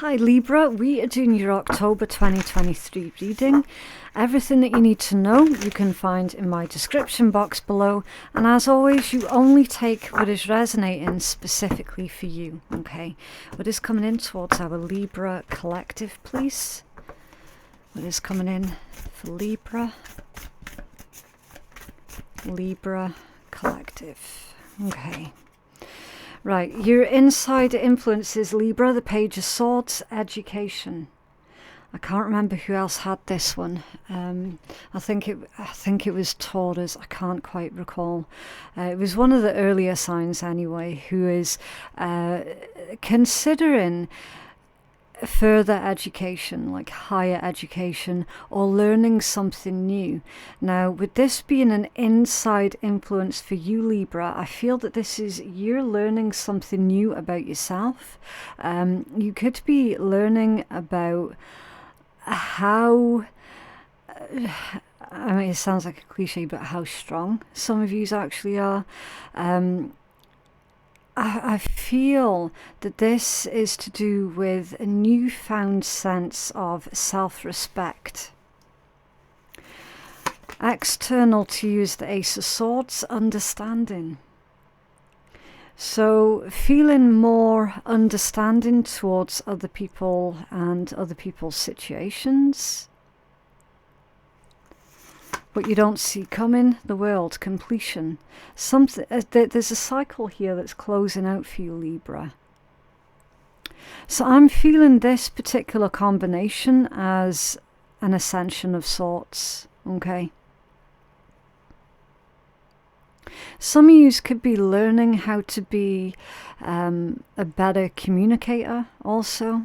Hi Libra, we are doing your October 2023 reading. Everything that you need to know you can find in my description box below, and as always you only take what is resonating specifically for you, okay? What is coming in towards our Libra collective, please? What is coming in for Libra collective, okay. Right, your inside influences, Libra, the Page of Swords, education. I can't remember who else had this one. I think it was Taurus. I can't quite recall. It was one of the earlier signs anyway, who is considering further education, like higher education, or learning something new. Now, with this being an inside influence for you, Libra, I feel that this is you're learning something new about yourself. You could be learning about how I mean, it sounds like a cliche, but how strong some of yous actually are. I feel that this is to do with a newfound sense of self-respect. External to you is the Ace of Swords, understanding. So feeling more understanding towards other people and other people's situations. What you don't see coming, the world, completion. Something, there's a cycle here that's closing out for you, Libra. So I'm feeling this particular combination as an ascension of sorts, okay? Some of you could be learning how to be a better communicator also.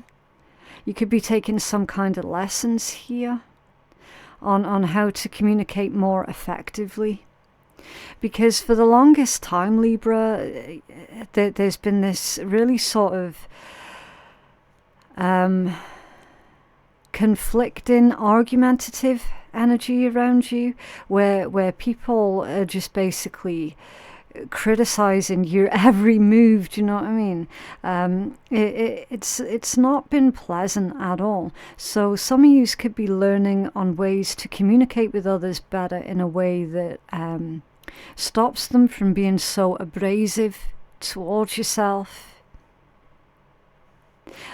You could be taking some kind of lessons here on how to communicate more effectively, because for the longest time, Libra, there's been this really sort of conflicting, argumentative energy around you, where people are just basically criticizing your every move. Do you know what I mean? It's not been pleasant at all. So some of you could be learning on ways to communicate with others better in a way that stops them from being so abrasive towards yourself.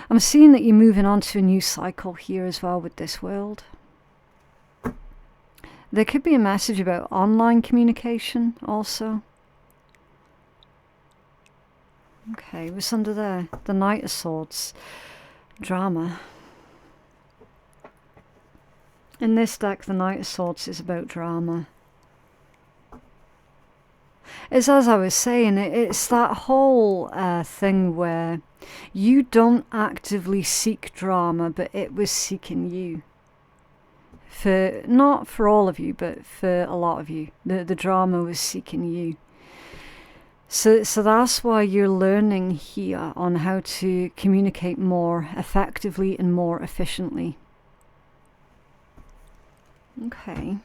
I'm seeing that you're moving on to a new cycle here as well with this world. There could be a message about online communication also. Okay, what's under there? The Knight of Swords. Drama. In this deck, the Knight of Swords is about drama. It's as I was saying, it's that whole thing where you don't actively seek drama, but it was seeking you. Not for all of you, but for a lot of you. The drama was seeking you. So that's why you're learning here on how to communicate more effectively and more efficiently. Okay.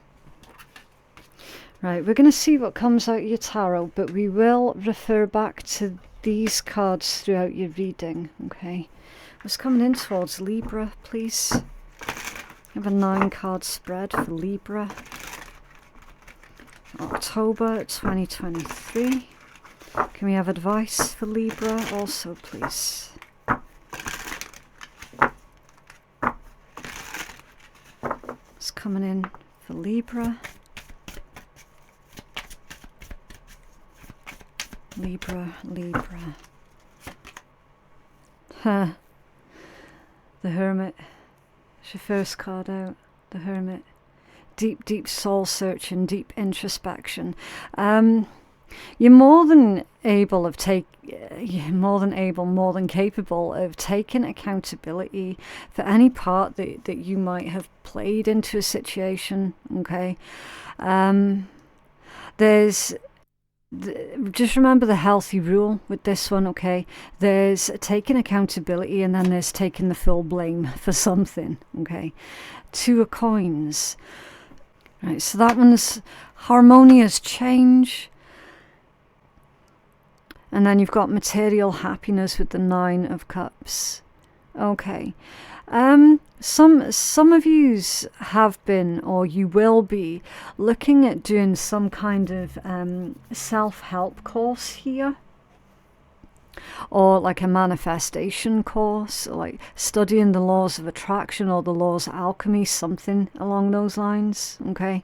Right, we're going to see what comes out of your tarot, but we will refer back to these cards throughout your reading. Okay. What's coming in towards Libra, please? I have a 9-card spread for Libra. October 2023. Can we have advice for Libra also, please? It's coming in for Libra. Libra. Huh. The Hermit. It's your first card out. The Hermit. Deep soul searching, deep introspection. You're more than capable of taking accountability for any part that you might have played into a situation, okay? Just remember the healthy rule with this one, okay? There's taking accountability and then there's taking the full blame for something, okay? 2 of Coins. Right, so that one's harmonious change. And then you've got material happiness with the 9 of Cups. Okay. Some of yous have been, or you will be, looking at doing some kind of self-help course here, or like a manifestation course, or like studying the laws of attraction or the laws of alchemy, something along those lines. Okay.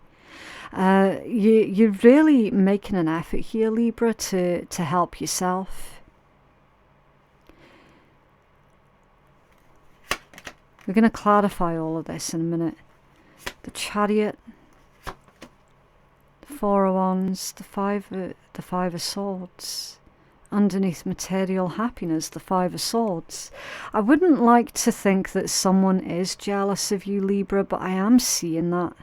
You're really making an effort here, Libra, to help yourself. We're going to clarify all of this in a minute. The Chariot, the Four of Wands, the Five of Swords. Underneath material happiness, the Five of Swords. I wouldn't like to think that someone is jealous of you, Libra, but I am seeing that.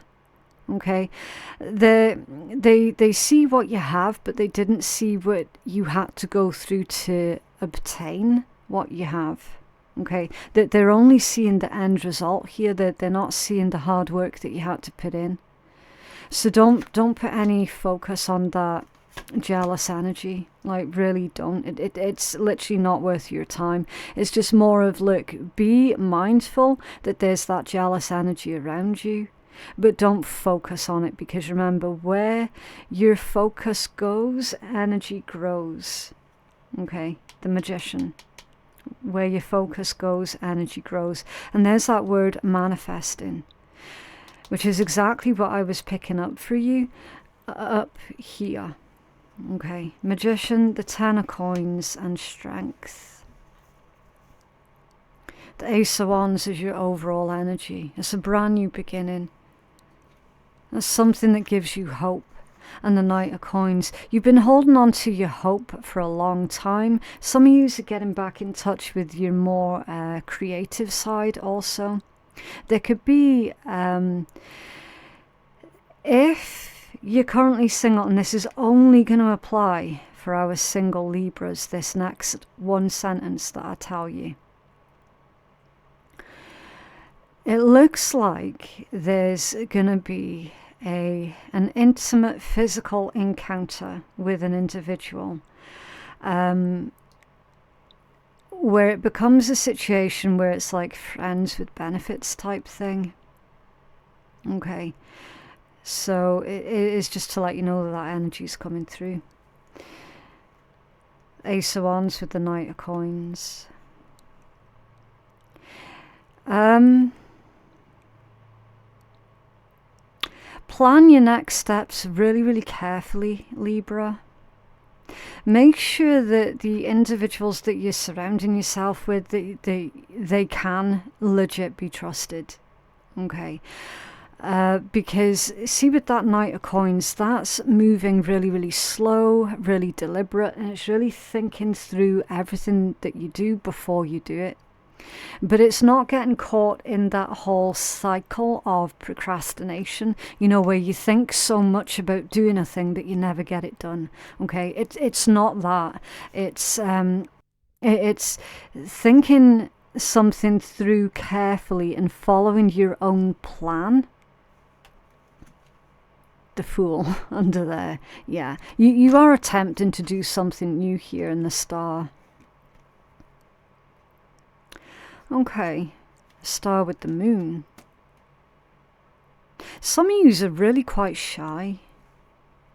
Okay, they see what you have, but they didn't see what you had to go through to obtain what you have. Okay, that they're only seeing the end result here. That they're not seeing the hard work that you had to put in. So don't put any focus on that jealous energy. Like, really don't. It's literally not worth your time. It's just more of, look, be mindful that there's that jealous energy around you, but don't focus on it, because remember, where your focus goes, energy grows. Okay, the Magician. Where your focus goes, energy grows. And there's that word manifesting, which is exactly what I was picking up for you up here. Okay, Magician, the Ten of Coins, and Strength. The Ace of Wands is your overall energy. It's a brand new beginning. It's something that gives you hope. And the Knight of Coins. You've been holding on to your hope for a long time. Some of you are getting back in touch with your more creative side also. There could be, if you're currently single, and this is only going to apply for our single Libras, this next one sentence that I tell you. It looks like there's going to be an intimate physical encounter with an individual, where it becomes a situation where it's like friends with benefits type thing. Okay, so it is just to let you know that energy is coming through. Ace of Wands with the Knight of Coins. Plan your next steps really, really carefully, Libra. Make sure that the individuals that you're surrounding yourself with, they can legit be trusted. Okay. Because see, with that Knight of Coins, that's moving really, really slow, really deliberate, and it's really thinking through everything that you do before you do it. But it's not getting caught in that whole cycle of procrastination, you know, where you think so much about doing a thing that you never get it done. Okay, it's not that. It's thinking something through carefully and following your own plan. The Fool under there. Yeah, you are attempting to do something new here in the Star. Okay, Star with the Moon. Some of you are really quite shy.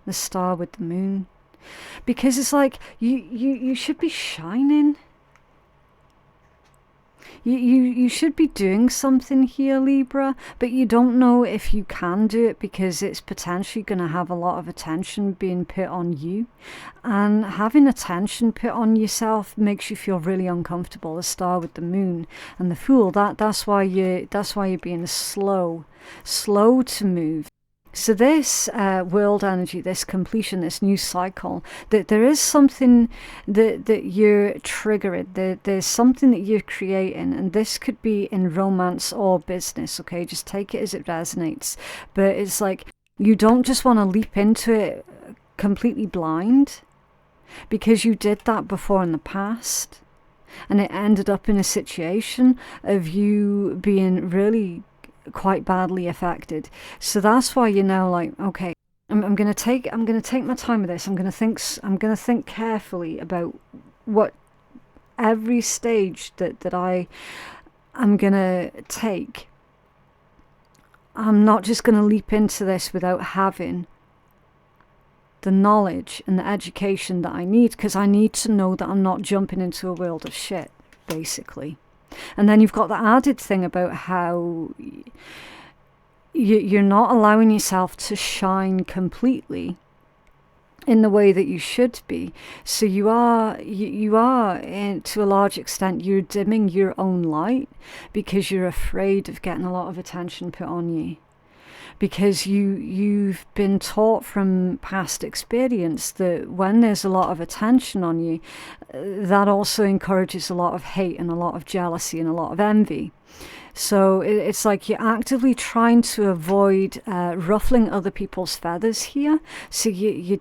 The Star with the Moon. Because it's like, you should be shining. You should be doing something here, Libra, but you don't know if you can do it because it's potentially going to have a lot of attention being put on you. And having attention put on yourself makes you feel really uncomfortable. The Star with the Moon and the Fool, that's why you're being slow to move. So this world energy, this completion, this new cycle, that there is something that you're triggering, there's something that you're creating, and this could be in romance or business, okay? Just take it as it resonates. But it's like, you don't just want to leap into it completely blind, because you did that before in the past, and it ended up in a situation of you being really quite badly affected. So that's why you're now like, okay, I'm gonna take my time with this. I'm gonna think carefully about what every stage that I I'm gonna take. I'm not just gonna leap into this without having the knowledge and the education that I need, because I need to know that I'm not jumping into a world of shit, basically. And then you've got the added thing about how you're not allowing yourself to shine completely in the way that you should be. So you are, to a large extent, you're dimming your own light because you're afraid of getting a lot of attention put on you. Because you've been taught from past experience that when there's a lot of attention on you, that also encourages a lot of hate and a lot of jealousy and a lot of envy. So it's like you're actively trying to avoid ruffling other people's feathers here. So you're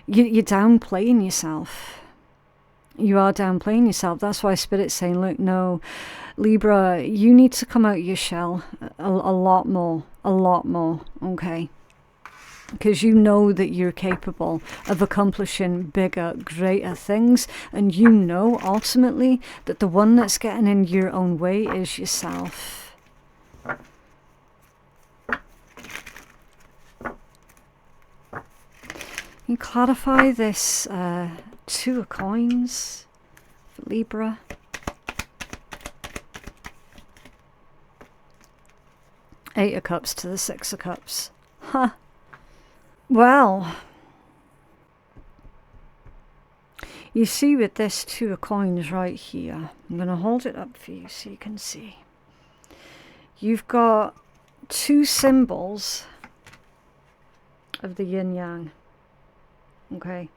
downplaying yourself. You are downplaying yourself. That's why Spirit's saying, look, no, Libra, you need to come out of your shell a lot more, okay? Because you know that you're capable of accomplishing bigger, greater things, and you know ultimately that the one that's getting in your own way is yourself. You clarify this Two of Coins for Libra. Eight of Cups to the Six of Cups. Huh. Well, you see with this Two of Coins right here, I'm going to hold it up for you so you can see. You've got two symbols of the yin-yang. Okay,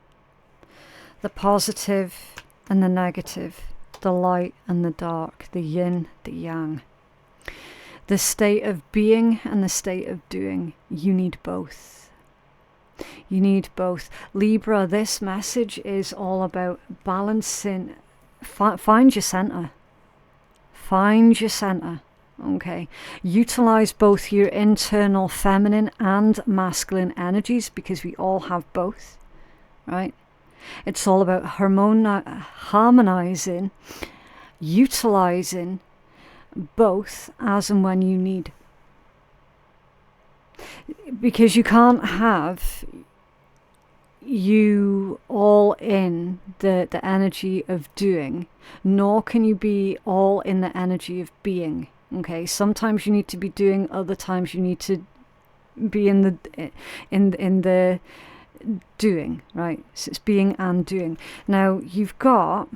the positive and the negative, the light and the dark, the yin, the yang, the state of being and the state of doing. You need both. You need both. Libra, this message is all about balancing. Find your center. Find your center. Okay, utilize both your internal feminine and masculine energies, because we all have both. Right? It's all about harmonizing, utilizing both as and when you need. Because you can't have you all in the energy of doing, nor can you be all in the energy of being. Okay, sometimes you need to be doing, other times you need to be in the doing, right? So it's being and doing. Now you've got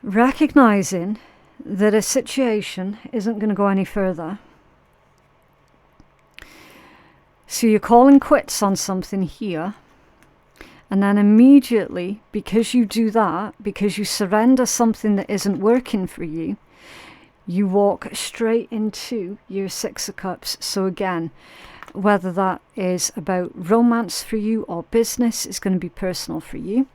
recognizing that a situation isn't going to go any further. So you're calling quits on something here, and then immediately, because you do that, because you surrender something that isn't working for you, you walk straight into your Six of Cups. So again, whether that is about romance for you or business, it's going to be personal for you.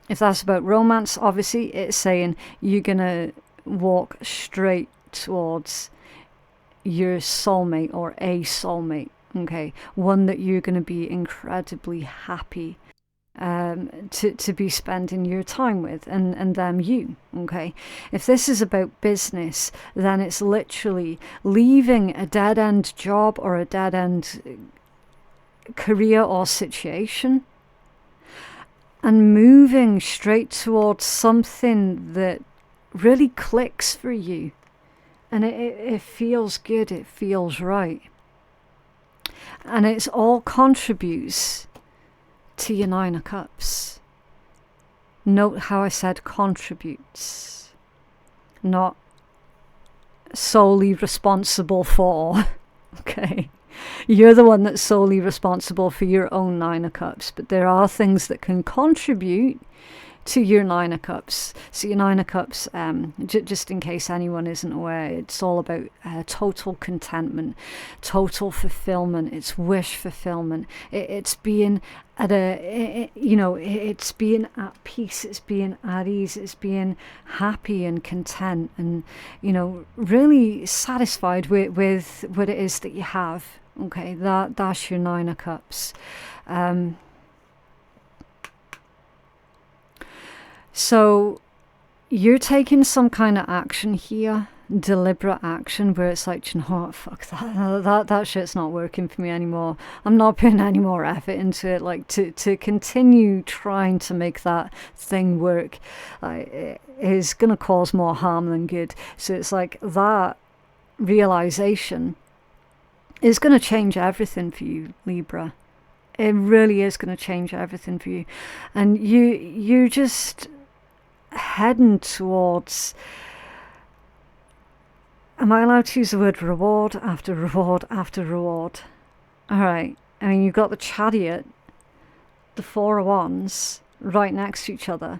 If that's about romance, obviously it's saying you're going to walk straight towards your soulmate or a soulmate. Okay, one that you're going to be incredibly happy to be spending your time with, and them you. Okay, if this is about business, then it's literally leaving a dead-end job or a dead-end career or situation and moving straight towards something that really clicks for you, and it feels good, it feels right. And it's all contributes to your Nine of Cups. Note how I said contributes, not solely responsible for. Okay, you're the one that's solely responsible for your own Nine of Cups, but there are things that can contribute to your Nine of Cups. So your Nine of Cups, just in case anyone isn't aware, it's all about total contentment, total fulfillment. It's wish fulfillment. It's being at it's being at peace. It's being at ease. It's being happy and content, and really satisfied with what it is that you have. Okay, that's your Nine of Cups. So you're taking some kind of action here, deliberate action, where it's like, you know what, fuck that shit's not working for me anymore. I'm not putting any more effort into it. Like, to continue trying to make that thing work is going to cause more harm than good. So it's like that realization is going to change everything for you, Libra. It really is going to change everything for you. And you're just heading towards, am I allowed to use the word reward after reward after reward? All right. I mean, you've got the Chariot, the Four of Wands right next to each other.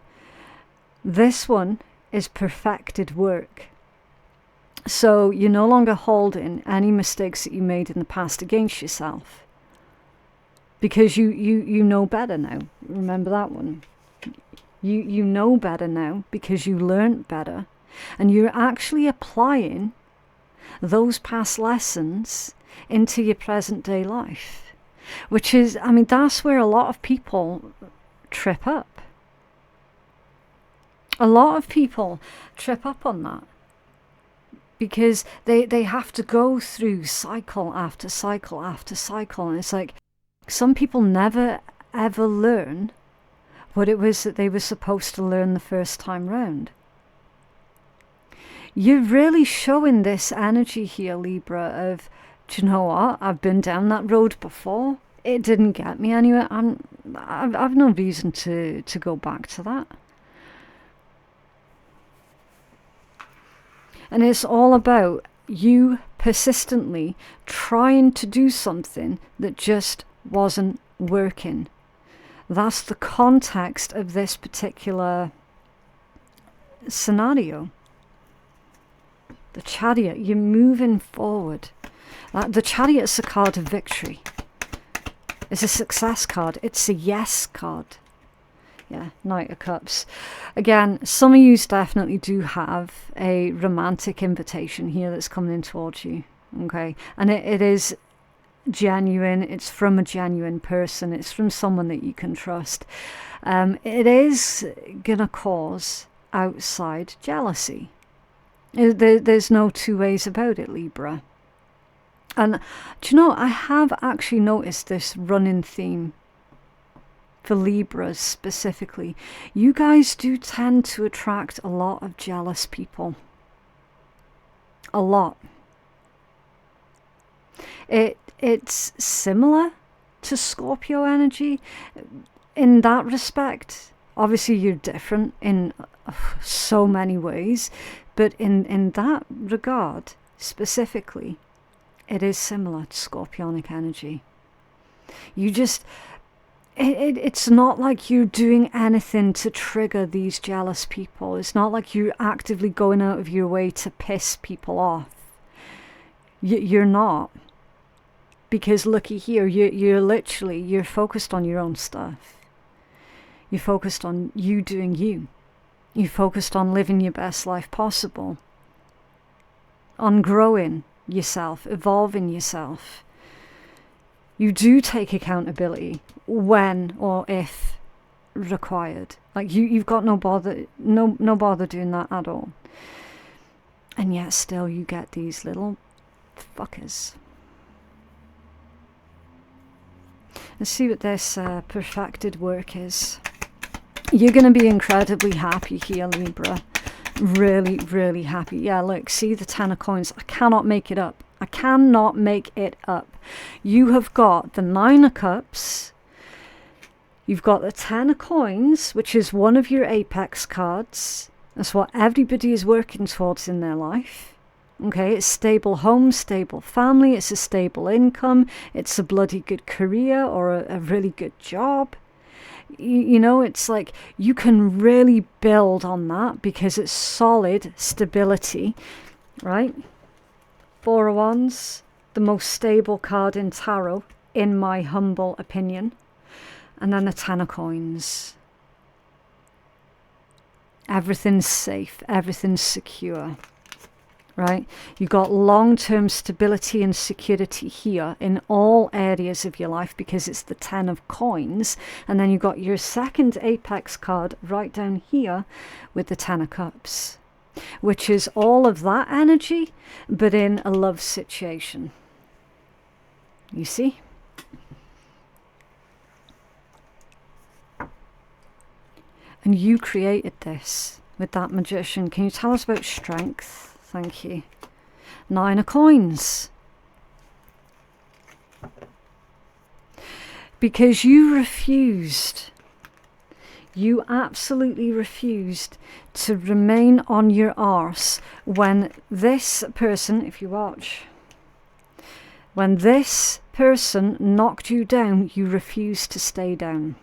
This one is perfected work. So you're no longer holding any mistakes that you made in the past against yourself. Because you know better now. Remember that one. You know better now because you learned better. And you're actually applying those past lessons into your present day life. Which is, I mean, that's where a lot of people trip up. A lot of people trip up on that. Because they have to go through cycle after cycle after cycle. And it's like, some people never ever learn what it was that they were supposed to learn the first time round. You're really showing this energy here, Libra, of, do you know what? I've been down that road before. It didn't get me anywhere. I've no reason to go back to that. And it's all about you persistently trying to do something that just wasn't working. That's the context of this particular scenario. The Chariot, you're moving forward. The Chariot's a card of victory. It's a success card. It's a yes card. Yeah, Knight of Cups. Again, some of you definitely do have a romantic invitation here that's coming in towards you. Okay, and it is genuine. It's from a genuine person. It's from someone that you can trust. It is gonna cause outside jealousy. There's no two ways about it, Libra. And do you know, I have actually noticed this running theme for Libras specifically. You guys do tend to attract a lot of jealous people. A lot. It's similar to Scorpio energy in that respect. Obviously you're different in so many ways, but in that regard specifically, it is similar to Scorpionic energy. You just, it's not like you're doing anything to trigger these jealous people. It's not like you're actively going out of your way to piss people off. You're not. Because looky here, you're focused on your own stuff. You're focused on you doing you. You're focused on living your best life possible. On growing yourself, evolving yourself. You do take accountability when or if required. Like you've got no bother doing that at all. And yet still you get these little fuckers. Let's see what this perfected work is. You're going to be incredibly happy here, Libra. Really, really happy. Yeah, look, see the Ten of Coins. I cannot make it up. I cannot make it up. You have got the Nine of Cups. You've got the Ten of Coins, which is one of your apex cards. That's what everybody is working towards in their life. Okay, it's stable home, stable family, it's a stable income, it's a bloody good career or a really good job. You know, it's like you can really build on that because it's solid stability, right? Four of Wands, the most stable card in tarot, in my humble opinion. And then the Ten of Coins. Everything's safe, everything's secure. right? You've got long-term stability and security here in all areas of your life because it's the 10 of coins. And then you've got your second apex card right down here with the 10 of cups, which is all of that energy, but in a love situation. You see? And you created this with that magician. Can you tell us about strength? Thank you. 9 of coins. Because you refused. You absolutely refused to remain on your arse when this person, if you watch, when this person knocked you down, you refused to stay down.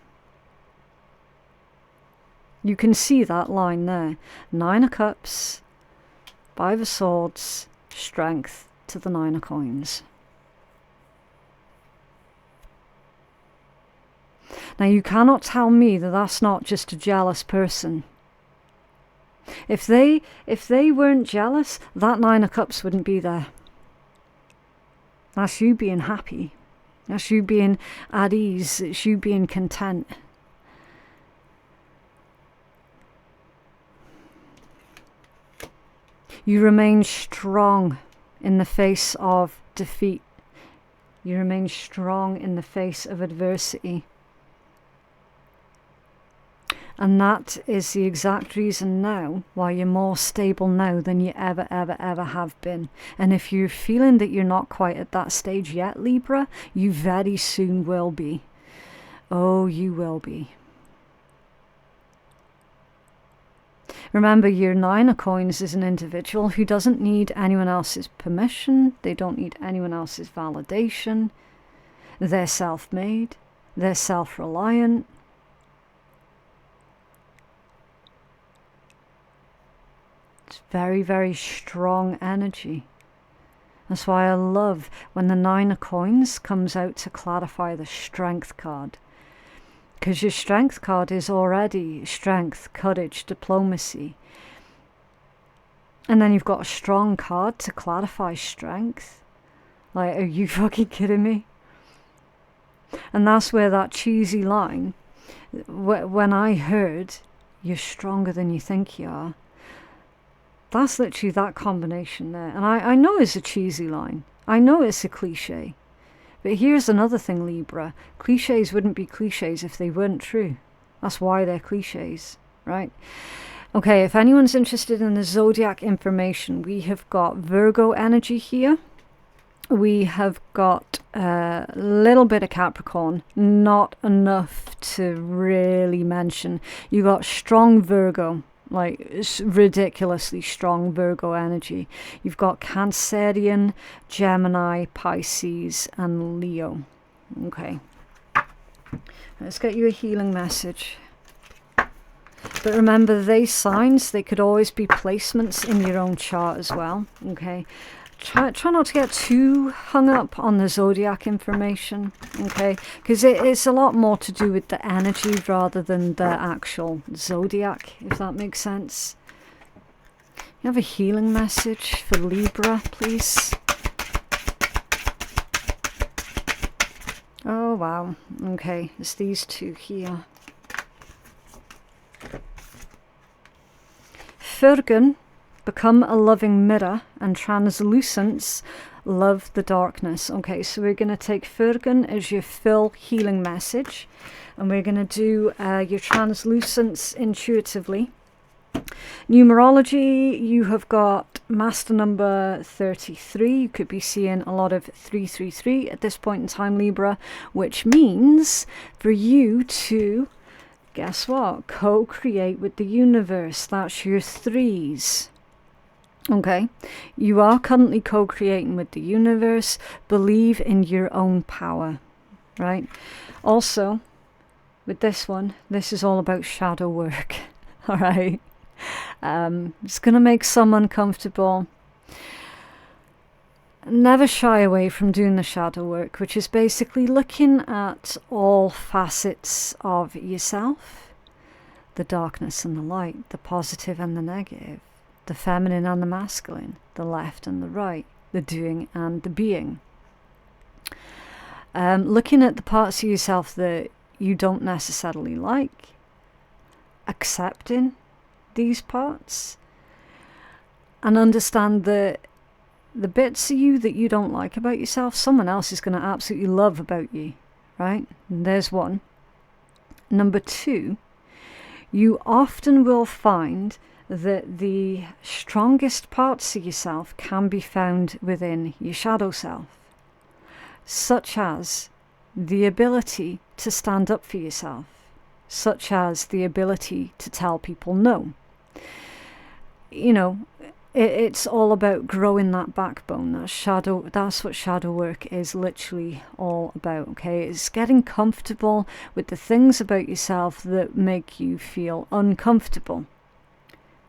You can see that line there. 9 of cups, 5 of swords, strength to the 9 of coins. Now you cannot tell me that that's not just a jealous person. If they weren't jealous, that 9 of cups wouldn't be there. That's you being happy. That's you being at ease. It's you being content. You remain strong in the face of defeat. You remain strong in the face of adversity. And that is the exact reason now why you're more stable now than you ever have been. And if you're feeling that you're not quite at that stage yet, Libra, you very soon will be. Oh, you will be. Remember, your 9 of coins is an individual who doesn't need anyone else's permission. They don't need anyone else's validation. They're self-made. They're self-reliant. It's very, very strong energy. That's why I love when the 9 of coins comes out to clarify the strength card. Because your strength card is already strength, courage, diplomacy. And then you've got a strong card to clarify strength. Like, are you fucking kidding me? And that's where that cheesy line, when I heard, you're stronger than you think you are. That's literally that combination there. And I know it's a cheesy line. I know it's a cliche. But here's another thing, Libra. Cliches wouldn't be cliches if they weren't true. That's why they're cliches, right? Okay, if anyone's interested in the zodiac information, we have got Virgo energy here. We have got a little bit of Capricorn, not enough to really mention. You got strong Virgo. Like, it's ridiculously strong Virgo energy. You've got Cancerian, Gemini, Pisces, and Leo. Okay. Let's get you a healing message. But remember, these signs, they could always be placements in your own chart as well. Okay. Try not to get too hung up on the zodiac information, okay? Because it's a lot more to do with the energy rather than the actual zodiac, if that makes sense. You have a healing message for Libra, please? Oh, wow. Okay, it's these two here. Virgo. Become a loving mirror, and translucence, love the darkness. Okay, so we're going to take Virgo as your full healing message, and we're going to do your translucence intuitively. Numerology, you have got master number 33. You could be seeing a lot of 333 at this point in time, Libra, which means for you to, guess what, co-create with the universe. That's your 3s. Okay, you are currently co-creating with the universe. Believe in your own power, right? Also, with this one, this is all about shadow work, all right? It's going to make some uncomfortable. Never shy away from doing the shadow work, which is basically looking at all facets of yourself, the darkness and the light, the positive and the negative, the feminine and the masculine, the left and the right, the doing and the being. Looking at the parts of yourself that you don't necessarily like, accepting these parts, and understand that the bits of you that you don't like about yourself, someone else is going to absolutely love about you, right? And there's one. Number 2, you often will find that the strongest parts of yourself can be found within your shadow self, such as the ability to stand up for yourself, such as the ability to tell people no. You know, it's all about growing that backbone. That's what shadow work is literally all about, okay? It's getting comfortable with the things about yourself that make you feel uncomfortable,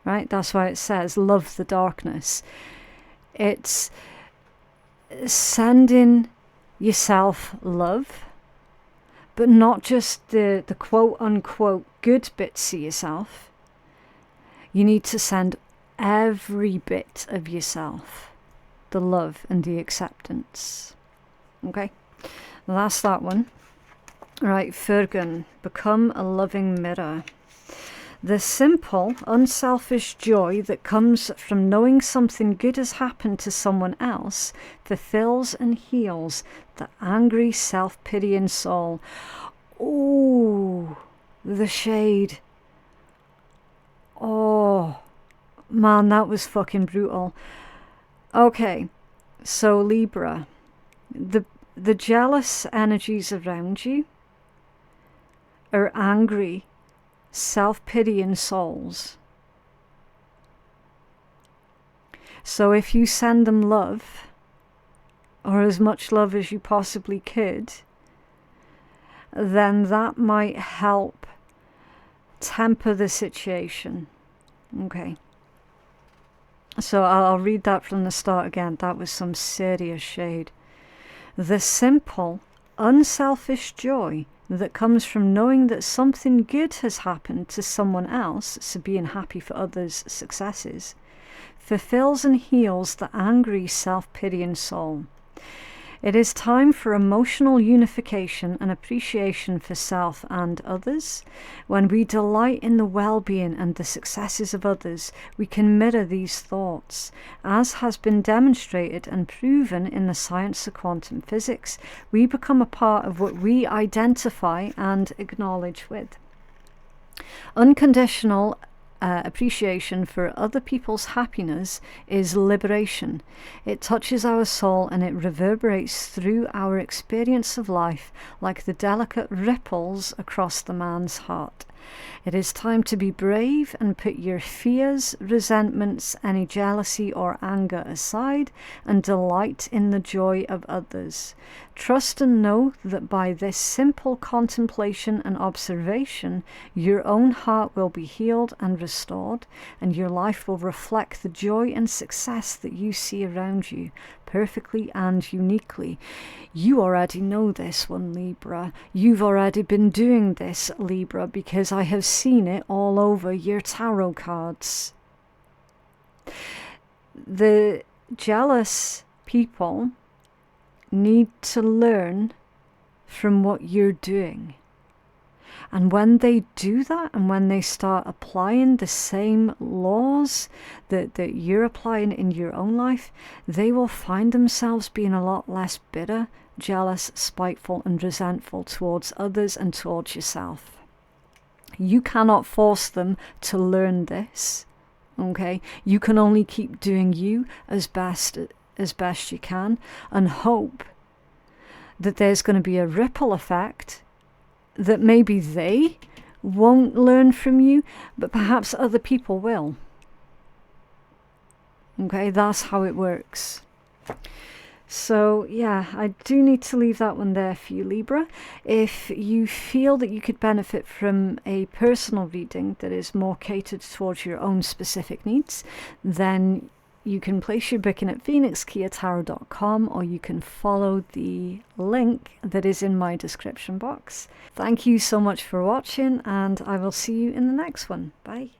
right? That's why it says love the darkness. It's sending yourself love, but not just the quote unquote good bits of yourself. You need to send every bit of yourself the love and the acceptance. Okay, that's that one. Right, Virgo, become a loving mirror. The simple, unselfish joy that comes from knowing something good has happened to someone else fulfills and heals the angry, self-pitying soul. Ooh, the shade. Oh, man, that was fucking brutal. Okay, so Libra, the jealous energies around you are angry, self-pitying souls. So if you send them love, or as much love as you possibly could, then that might help temper the situation. Okay. So I'll read that from the start again. That was some serious shade. The simple, unselfish joy that comes from knowing that something good has happened to someone else, so being happy for others' successes, fulfills and heals the angry, self-pitying soul. It is time for emotional unification and appreciation for self and others. When we delight in the well-being and the successes of others, we can mirror these thoughts. As has been demonstrated and proven in the science of quantum physics, we become a part of what we identify and acknowledge with. Unconditional appreciation for other people's happiness is liberation. It touches our soul and it reverberates through our experience of life like the delicate ripples across the man's heart. It is time to be brave and put your fears, resentments, any jealousy or anger aside and delight in the joy of others. Trust and know that by this simple contemplation and observation, your own heart will be healed and restored, and your life will reflect the joy and success that you see around you, perfectly and uniquely. You already know this one, Libra. You've already been doing this, Libra, because I have seen it all over your tarot cards. The jealous people need to learn from what you're doing. And when they do that, and when they start applying the same laws that you're applying in your own life, they will find themselves being a lot less bitter, jealous, spiteful, and resentful towards others and towards yourself. You cannot force them to learn this, okay? You can only keep doing you as best you can and hope that there's going to be a ripple effect that maybe they won't learn from you, but perhaps other people will. Okay, that's how it works. So yeah, I do need to leave that one there for you, Libra. If you feel that you could benefit from a personal reading that is more catered towards your own specific needs, then you can place your booking at phoenixkeiatarot.com, or you can follow the link that is in my description box. Thank you so much for watching, and I will see you in the next one. Bye.